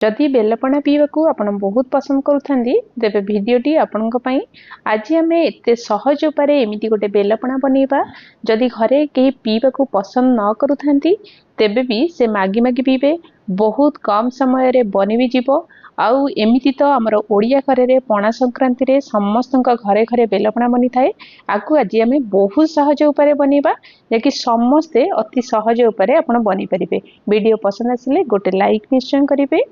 जदि बेलपणा पीवाकू आपण बहुत पसंद करूथांदी तेबे भिडियोटी आपणक पई। आज आम एते सहज उपाय एमिति गोटे बेलपणा बनैबा जदि घरे केही पीवाकू पसंद न करूथांती तेबे भी से मागी मागी पीबे। बहुत कम समय रे बनि भी जीवो। आउ एमिति तो हमर ओडिया घरे रे पणा संक्रांति रे समस्तक घरे घरे बेलपणा बनि थाए। आकू आज आम बहुत सहज उपाय बनैबा जेकि समस्ते अति सहज उपाय आपण बनि परिबे। वीडियो पसंद आसिले गोटे लाइक निश्चय करिवे।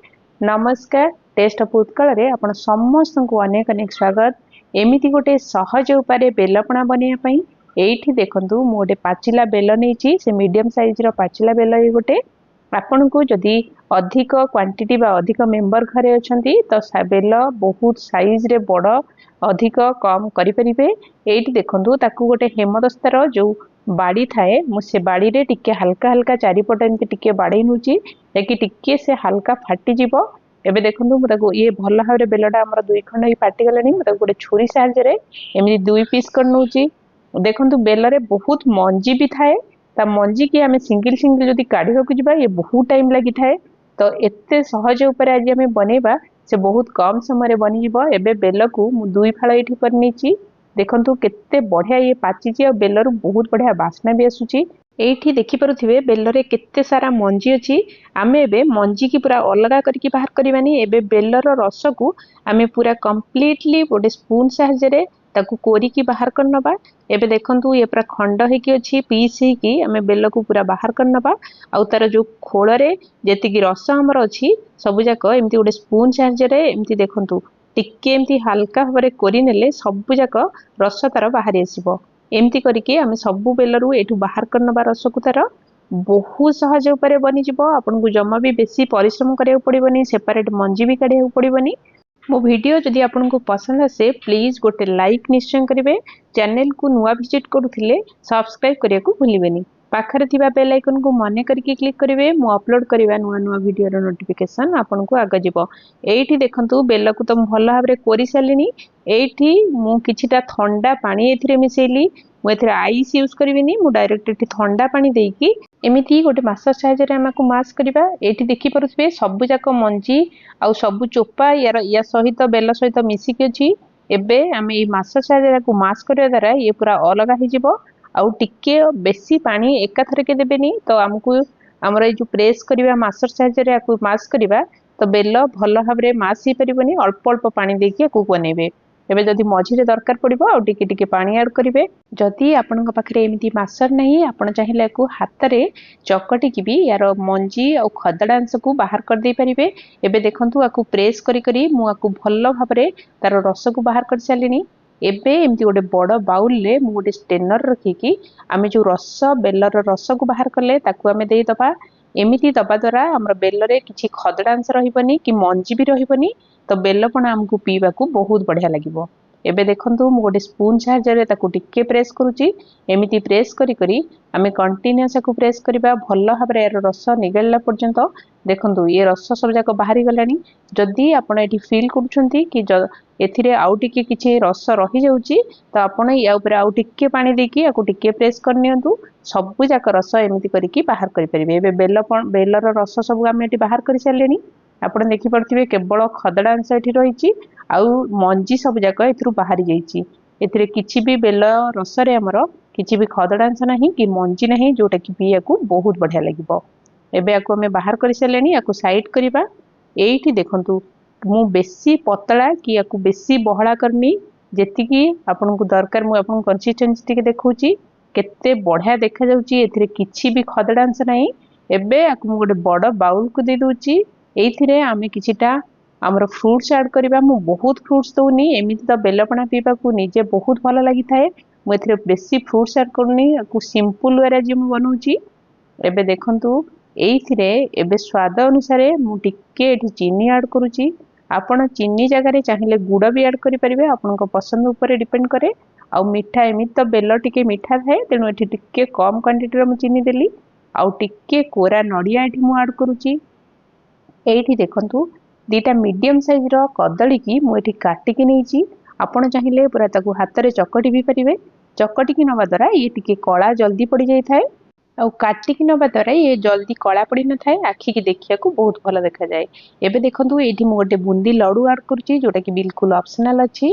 नमस्कार, टेस्ट ऑफ उत्कल रे आपण समस्त को अनेक अनेक स्वागत। एमिति गोटे सहज उपाय बेलपणा बनैया पई एठी देखंतु मु गोटे पाचिला बेल नैची। से मीडियम साइज रो पाचिला बेल ए गोटे। आपण को जदि अधिक क्वांटिटी बा अधिक मेंबर घरे अछंती तो बेल बहुत साइज रे बड़ अधिक कम करि परिबे। एठी देखंतु ताकू गोटे हेमदस्तार जो बाड़ी थाए मु से बाड़ी रे टिके हल्का हल्का चारिपट एमती टिके बाड़ी नउची ताकि टिके से हल्का फाटी जीवो। एबे देखंतु मु ताको ये भल भाबरे बेलटा हमर दुई खंड ही फाटी गलानी। मु ताको गोटे छुरी साहाय्य रे एमती दुई पीस कर नउची। देखंतु बेल रे बहुत मंजी भी थाए। ता मंजी की आमे सिंगल सिंगल जदि काढिबा को जिबा ये बहुत टाइम लागि थाए। तो एते सहज उपाय आज आमे बनेबा से बहुत कम समय रे बनि जिवो। एबे बेल को मु दुई फाळ एठी कर नेची। देखंतु केते बढ़िया ये पाचिची आ बेलर बहुत बढ़िया बास्ना भी आसुची। एठी देखि पारुथिबे बेलरे केते सारा मंजी अछि। आमे एबे मंजी की पूरा अलगा करके बाहर करबानी। एबे बेलर रस को आमे पूरा कंप्लीटली गोटे स्पून साहाय्य रे ताकू कोरी की बाहर कर नबा। एबे देखंतु ये पूरा खंड हे की अछि पीस हे की आमे बेल को पूरा बाहर कर नबा। आ तार जो खोल रे जेति की रस हमर अछि सब जाक एमती गोटे स्पून साहाय्य रे एमती देखंतु टिके एमती हल्का भाबरे कोरी नेले सब जाक रस तार बाहरी आसीबो। एमती करके आमे सबु बेलरू एठू बाहर कर नबा रस को तार बहुत सहज उपाय बनि जिवो। आपन को जम्मा भी बेसी परिश्रम करिया पड़िबनी। सेपरेट मंजी भी काढिया पड़िबनी। मो वीडियो जदि आपन को पसंद आसे प्लीज गोटे लाइक निश्चय करिवे। चैनल को नुआ विजिट करूथिले सब्सक्राइब करिया को भूलिबेनी। पाखरे थिबा बेल आइकन को मने करके क्लिक करिवे। मु अपलोड करिवा नुआ नुआ वीडियो रो नोटिफिकेशन आपन को आगे जिवो। एठी देखंतु बेल को तुम भल भाबरे कोरी सालिनी। एठी मु किछिटा ठंडा पानी एथिरे मिसेली। मु एथिरे आइस यूज करिविनी। मु डायरेक्ट एठी ठंडा पानी देकी एमिति गोटे मास्टर साहाय्य रे हमको मास करिवा। एठी देखि परुथबे सब जाक मंजी आ सब चोपा या सहित बेल सहित मिसी के अछि। एबे आमे ई मास्टर साहाय्य को मास करिया द्वारा ये पूरा अलगा ही जिवो। आउ टिके बेसी पानी एका थरे के देबेनी। तो हमकु हमर ए जो प्रेस करिवा मास्टर साहाय्य रे आकु मास करिवा तो बेल भल भाबरे मास ही परिबनी। अल्प अल्प पानी देकी आकु बनेबे। एबे जदि मझिरे दरकार पड़िबो आ टिके टिके पानी ऐड करिवे। जदि आपनक पाखरे एमिति मास्टर नहीं आपण चाहिले को हाथ रे चकटी की भी यार मंजी और खदड़ा अंश को बाहर कर दे परिबे। एबे देखंतु आकु प्रेस करी करी मु आकु भल भाबरे तार रस को बाहर कर सालिनी। एबे एमती गोटे बड़ बाउल ले मु गोटे स्टेनर रखी की आमे जो रस बेलर रस को बाहर करले ताकू आमे देई दबा। एमिति दबा द्वारा हमर बेलरे किछि खदड़ा अंश रहिबनी कि मंजी भी रहिबनी। तो बेलपणा हमकु पीबा को बहुत बढ़िया लागिबो। एबे देखंतु मु गोटे स्पून साहाय्य रे ताकू टिके प्रेस करूची। एमिति प्रेस करी करी आमे कंटिन्यूअस को प्रेस करिबा भल भाबरे यार रस निगलला पर्यंत। देखंतु ये रस सब जाक बाहरी गलानी। जदि आपण एठी फील करूछंती कि एथिरे आउ टिके किछि रस रही जाउची तो आपण या ऊपर आउ टिके पानी देकी आकु टिके प्रेस कर नियंतु। सब जाक रस एमिति करिकी बाहर करि परिबे। एबे बेलर रस सब आमे एठी बाहर करि सालेनी। आपण देखि पड़थिबे केवल खदड़ा अंश एठी रहिची आउ मंजी सब जाक एथरु बाहरी जाईची। एथिरे किछि भी बेल रस रे हमर किछि भी खदड़ा अंश नाही कि मंजी नाही जोटा कि पिया को बहुत बढ़िया लागिबो। एबे आकु हमें बाहर करि सालेनी। आकु साइड करिबा। एठी देखंतु मु बेसी पतला कि आकु बेसी बहळा करनी जेति कि आपन को दरकार। मु आपन कंसिस्टेंसी टिके देखौची केते बढ़िया देखा जाउची। एथिरे किछि भी खदड़ा अंश नाही। एबे आकु मु गोटे बड़ बाउल को दे दोची। एथिरे आमे किछिटा हमर फ्रूट्स ऐड करिबा। मु बहुत फ्रूट्स दउनी। एमिति तो बेलपणा पीबा को निजे बहुत भल लागि थाए। मु एथिरे बेसी फ्रूट्स ऐड करनी। आकु सिंपल वे रे जे मु बनौची। एबे देखंतु एथिरे एबे स्वाद अनुसार मु टिके एठी चीनी ऐड करूची। आपण चीनी जगह रे चाहिले गुड़ भी ऐड करि परिबे। आपनको पसंद ऊपर डिपेंड करे। आ मिठा एमिति तो बेल टिके मिठा थाए तेनु एठी टिके कम क्वांटिटी रे मु चीनी देली। आ टिके कोरा नडिया एठी मु ऐड करूची। एठी देखंतु दीटा मीडियम साइज रो कदली की मु एठी काटी के नैची। आपण चाहिले पूरा ताकू हाथ रे चकटी भी परिबे। चकटी की नवा द्वारा ये टिके कळा जल्दी पड़ी जाई थाए। ଆଉ କାଟିକି नबा द्वारा ये जल्दी कला पड़ी न थाए आखि की देखिया को बहुत भल देखा जाए। एबे देखंतु एठी मु गोटे बूंदी लड्डू ऐड करूची जोटा कि बिल्कुल ऑप्शनल अछि।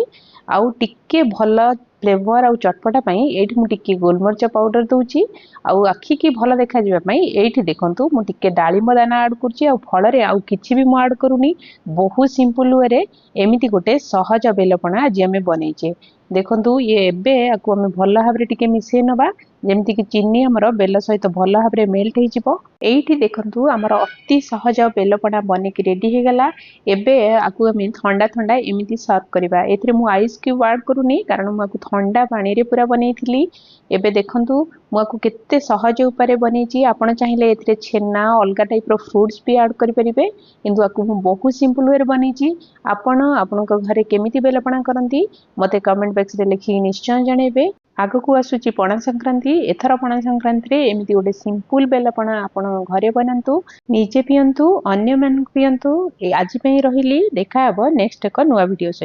आउ टिके भल फ्लेवर आउ चटपटा पई एठी मु टिके गोलमरिच पाउडर दउची। आउ आखि की भल देखा जिबा पई एठी देखंतु मु टिके डाळिंब दाना ऐड करूची। आउ फल रे आउ किछि भी मु ऐड करूनी। बहुत सिंपल वे रे एमिति गोटे सहज बेलपणा आज हमें बनैचे। देखंतु ये एबे आकु हमें भल भाबरे टिके मिसेई नबा जेमति कि चीनी हमर बेल सहित भल भाबरे मेल्ट हे जिवो। एठी देखंतु हमर अति सहज बेलपणा बने कि रेडी हे गला। एबे आकु हमें ठंडा ठंडा एमिति सर्व करबा। एथिरे मु आइस क्यूब ऐड करूनी कारण मु आकु ठंडा पानी रे पूरा बनेइथिली। एबे देखंतु मु आकु केते सहज उपारे बनेइची। आपण चाहिले एथिरे छेना अलगा टाइप रो फ्रूट्स भी ऐड करि परिबे किंतु आकु मु बहुत सिंपल वे रे बनेइची। आपण आपनक घरे केमिति बेलपणा करंती मते कमेंट बॉक्स रे लिखि निश्चय जणेबे। आगकू आसुची पणा संक्रांति। एथर पणा संक्रांति रे एमिति गोटे सिंपल बेलपणा आपण घरे बनांतु निजे पियंतु अन्य मन पियंतु। आज पई रहिली देखा हबो नेक्स्ट एक नुवा वीडियो सहित।